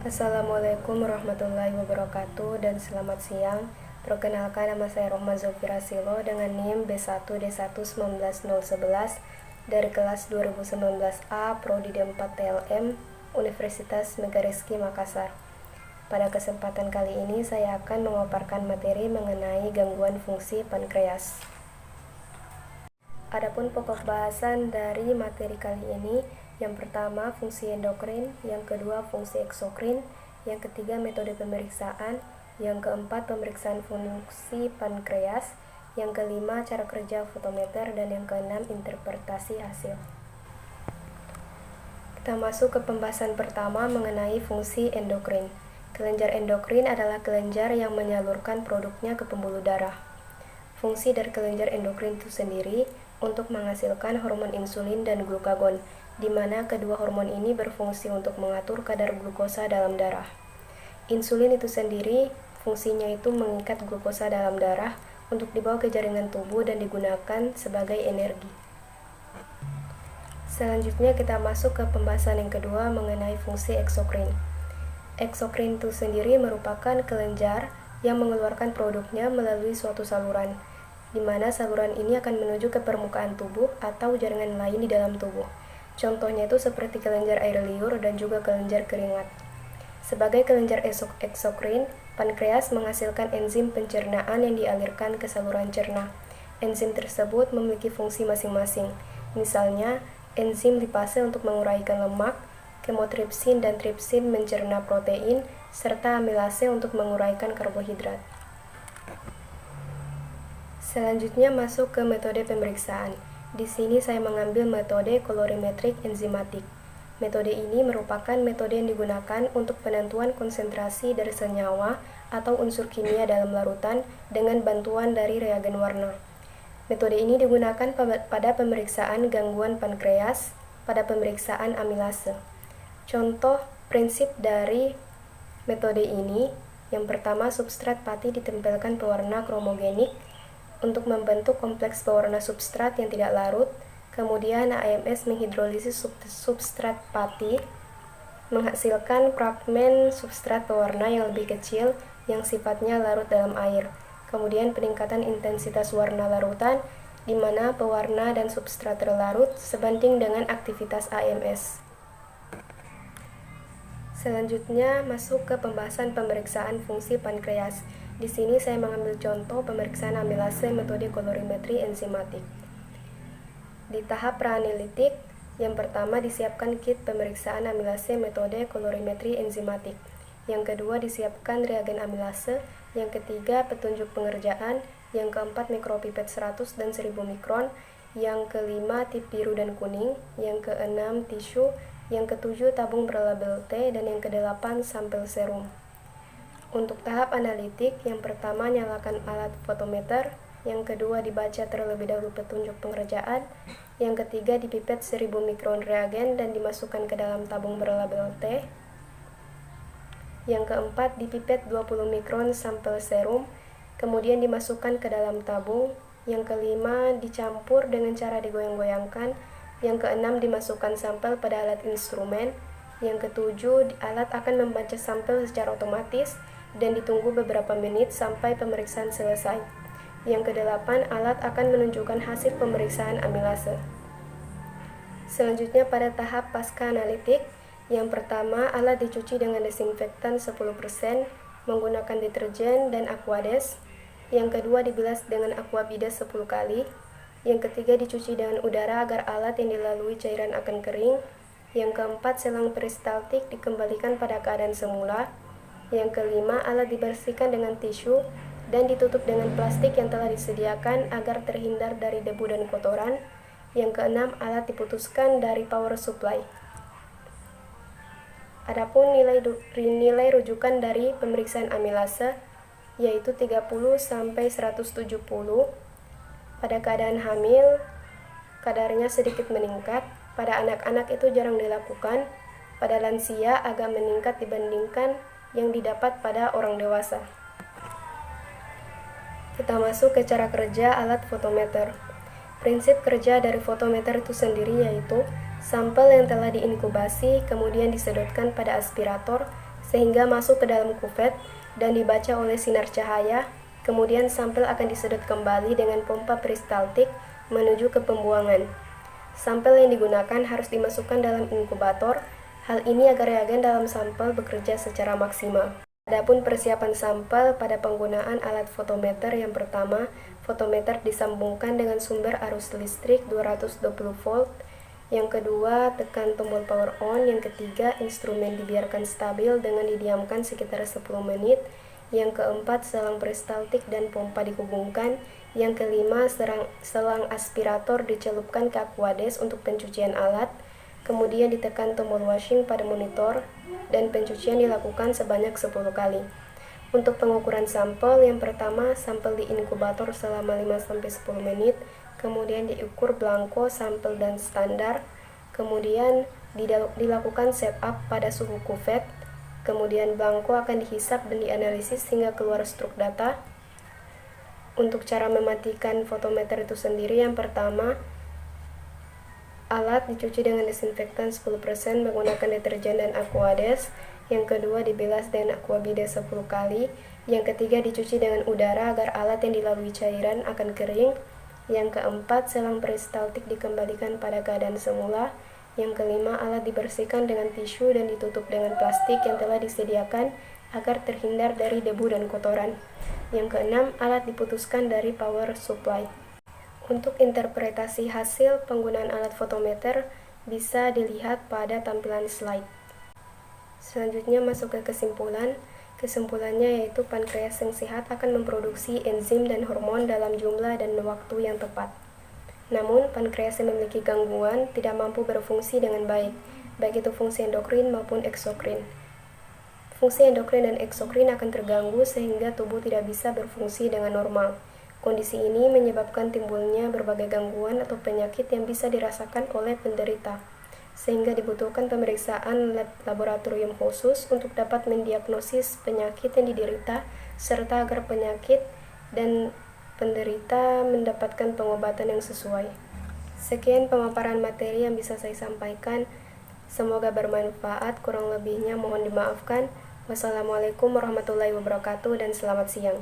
Assalamualaikum warahmatullahi wabarakatuh dan selamat siang. Perkenalkan, nama saya Rohma Zofira Silo dengan NIM B1D11911 dari kelas 2019A Prodi D4 TLM Universitas Megarizky Makassar. Pada kesempatan kali ini saya akan memaparkan materi mengenai gangguan fungsi pankreas. Adapun pokok bahasan dari materi kali ini, yang pertama fungsi endokrin, yang kedua fungsi eksokrin, yang ketiga metode pemeriksaan, yang keempat pemeriksaan fungsi pankreas, yang kelima cara kerja fotometer, dan yang keenam interpretasi hasil. Kita masuk ke pembahasan pertama mengenai fungsi endokrin. Kelenjar endokrin adalah kelenjar yang menyalurkan produknya ke pembuluh darah. Fungsi dari kelenjar endokrin itu sendiri untuk menghasilkan hormon insulin dan glukagon, di mana kedua hormon ini berfungsi untuk mengatur kadar glukosa dalam darah. Insulin itu sendiri fungsinya itu mengikat glukosa dalam darah untuk dibawa ke jaringan tubuh dan digunakan sebagai energi. Selanjutnya kita masuk ke pembahasan yang kedua mengenai fungsi eksokrin. Eksokrin itu sendiri merupakan kelenjar yang mengeluarkan produknya melalui suatu saluran, di mana saluran ini akan menuju ke permukaan tubuh atau jaringan lain di dalam tubuh. Contohnya itu seperti kelenjar air liur dan juga kelenjar keringat. Sebagai kelenjar eksokrin, pankreas menghasilkan enzim pencernaan yang dialirkan ke saluran cerna. Enzim tersebut memiliki fungsi masing-masing. Misalnya, enzim lipase untuk menguraikan lemak, kemotripsin dan tripsin mencerna protein, serta amilase untuk menguraikan karbohidrat. Selanjutnya masuk ke metode pemeriksaan. Di sini saya mengambil metode kolorimetrik enzimatik. Metode ini merupakan metode yang digunakan untuk penentuan konsentrasi dari senyawa atau unsur kimia dalam larutan dengan bantuan dari reagen warna. Metode ini digunakan pada pemeriksaan gangguan pankreas, pada pemeriksaan amilase. Contoh prinsip dari metode ini, yang pertama substrat pati ditempelkan pewarna kromogenik untuk membentuk kompleks pewarna substrat yang tidak larut. Kemudian AMS menghidrolisis substrat pati menghasilkan fragmen substrat pewarna yang lebih kecil yang sifatnya larut dalam air. Kemudian peningkatan intensitas warna larutan di mana pewarna dan substrat terlarut sebanding dengan aktivitas AMS. Selanjutnya masuk ke pembahasan pemeriksaan fungsi pankreas. Di sini saya mengambil contoh pemeriksaan amilase metode kolorimetri enzimatik. Di tahap praanalitik, yang pertama disiapkan kit pemeriksaan amilase metode kolorimetri enzimatik. Yang kedua disiapkan reagen amilase. Yang ketiga petunjuk pengerjaan. Yang keempat mikropipet 100 dan 1000 mikron. Yang kelima tip biru dan kuning. Yang keenam tisu. Yang ketujuh tabung berlabel T, dan yang kedelapan sampel serum. Untuk tahap analitik, yang pertama nyalakan alat fotometer, yang kedua dibaca terlebih dahulu petunjuk pengerjaan, yang ketiga dipipet 1000 mikron reagen dan dimasukkan ke dalam tabung berlabel T, yang keempat dipipet 20 mikron sampel serum, kemudian dimasukkan ke dalam tabung, yang kelima dicampur dengan cara digoyang-goyangkan, yang keenam dimasukkan sampel pada alat instrumen, yang ketujuh alat akan membaca sampel secara otomatis dan ditunggu beberapa menit sampai pemeriksaan selesai. Yang kedelapan, alat akan menunjukkan hasil pemeriksaan amilase. Selanjutnya pada tahap pasca analitik, yang pertama alat dicuci dengan desinfektan 10% menggunakan deterjen dan Aquades. Yang kedua dibilas dengan Aquabides 10 kali. Yang ketiga dicuci dengan udara agar alat yang dilalui cairan akan kering. Yang keempat selang peristaltik dikembalikan pada keadaan semula. Yang kelima alat dibersihkan dengan tisu dan ditutup dengan plastik yang telah disediakan agar terhindar dari debu dan kotoran. Yang keenam alat diputuskan dari power supply. Adapun nilai rujukan dari pemeriksaan amilase yaitu 30 sampai 170. Pada keadaan hamil, kadarnya sedikit meningkat. Pada anak-anak itu jarang dilakukan. Pada lansia agak meningkat dibandingkan yang didapat pada orang dewasa. Kita masuk ke cara kerja alat fotometer. Prinsip kerja dari fotometer itu sendiri yaitu sampel yang telah diinkubasi kemudian disedotkan pada aspirator sehingga masuk ke dalam kuvet dan dibaca oleh sinar cahaya. Kemudian sampel akan disedot kembali dengan pompa peristaltik menuju ke pembuangan. Sampel yang digunakan harus dimasukkan dalam inkubator. Hal ini agar reagen dalam sampel bekerja secara maksimal. Adapun persiapan sampel pada penggunaan alat fotometer yang pertama, fotometer disambungkan dengan sumber arus listrik 220 volt. Yang kedua, tekan tombol power on. Yang ketiga, instrumen dibiarkan stabil dengan didiamkan sekitar 10 menit. Yang keempat, selang peristaltik dan pompa dihubungkan. Yang kelima, selang aspirator dicelupkan ke Aquades untuk pencucian alat. Kemudian ditekan tombol washing pada monitor dan pencucian dilakukan sebanyak 10 kali. Untuk pengukuran sampel, yang pertama, sampel di inkubator selama 5-10 menit. Kemudian diukur blanko, sampel dan standar. Kemudian dilakukan setup pada suhu kuvet. Kemudian blanko akan dihisap dan dianalisis hingga keluar struk data. Untuk cara mematikan fotometer itu sendiri, yang pertama, alat dicuci dengan desinfektan 10% menggunakan deterjen dan Aquades. Yang kedua, dibilas dengan Aquabide 10 kali. Yang ketiga, dicuci dengan udara agar alat yang dilalui cairan akan kering. Yang keempat, selang peristaltik dikembalikan pada keadaan semula. Yang kelima, alat dibersihkan dengan tisu dan ditutup dengan plastik yang telah disediakan agar terhindar dari debu dan kotoran. Yang keenam, alat diputuskan dari power supply. Untuk interpretasi hasil penggunaan alat fotometer bisa dilihat pada tampilan slide. Selanjutnya masuk ke kesimpulan. Kesimpulannya yaitu pankreas yang sehat akan memproduksi enzim dan hormon dalam jumlah dan waktu yang tepat. Namun, pankreas yang memiliki gangguan tidak mampu berfungsi dengan baik, baik itu fungsi endokrin maupun eksokrin. Fungsi endokrin dan eksokrin akan terganggu sehingga tubuh tidak bisa berfungsi dengan normal. Kondisi ini menyebabkan timbulnya berbagai gangguan atau penyakit yang bisa dirasakan oleh penderita, sehingga dibutuhkan pemeriksaan laboratorium khusus untuk dapat mendiagnosis penyakit yang diderita, serta agar penyakit dan penderita mendapatkan pengobatan yang sesuai. Sekian pemaparan materi yang bisa saya sampaikan. Semoga bermanfaat, kurang lebihnya mohon dimaafkan. Wassalamualaikum warahmatullahi wabarakatuh dan selamat siang.